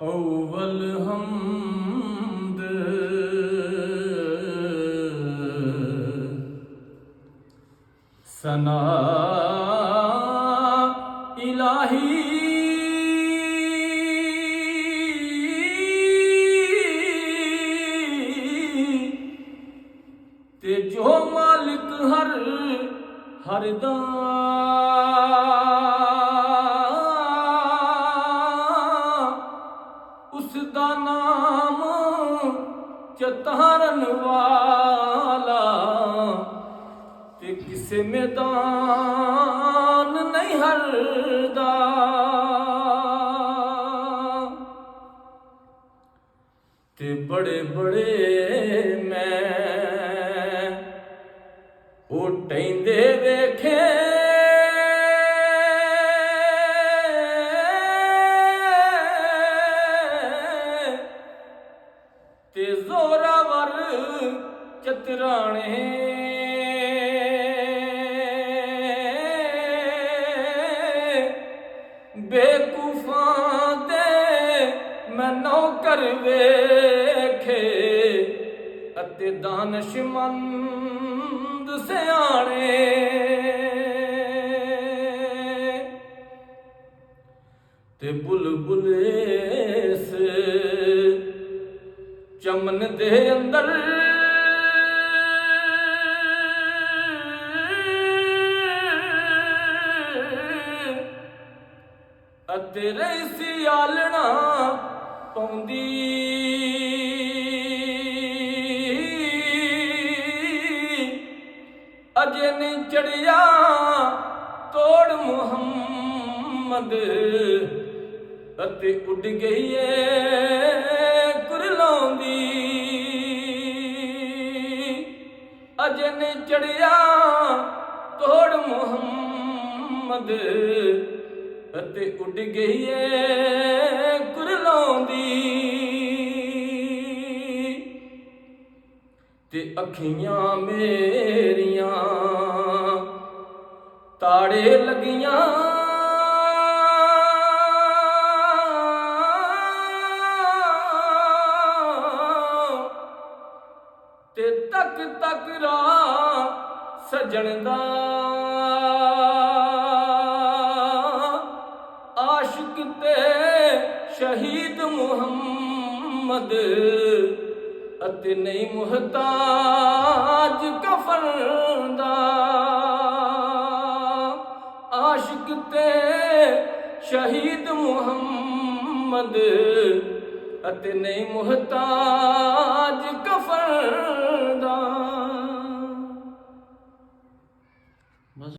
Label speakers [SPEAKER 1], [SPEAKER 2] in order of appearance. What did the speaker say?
[SPEAKER 1] अव्वल हमद सना इलाही ते जो मालिक हर दा उसदा नाम चतारन वाला ते किसे मैदान नहीं हरदा। ते बड़े बड़े मैं ओ टैंदे वेखे ते जोरावर चतराने बेकूफां दे मैं नौकर वेखे अते दानशमंद सियाणे। ते बुलबुले से चमन दे अंदर अते रईसी आलना पौंदी अजे नहीं चढ़िया तोड़ मुहम्मद अते उड़ गई है कुरलाउंदी अजे नहीं चढ़िया तोड़ मुहम्मद अते उड़ गई है कुरलाउंदी। ते अखियां मेरियां ताड़े लगियां ते तक तक राह सजण दा आशिक ते शहीद मुहम्मद अते नहीं मुहताज कफन दा। आशिक ते शहीद मुहम्मद अते नहीं मुहताज कफन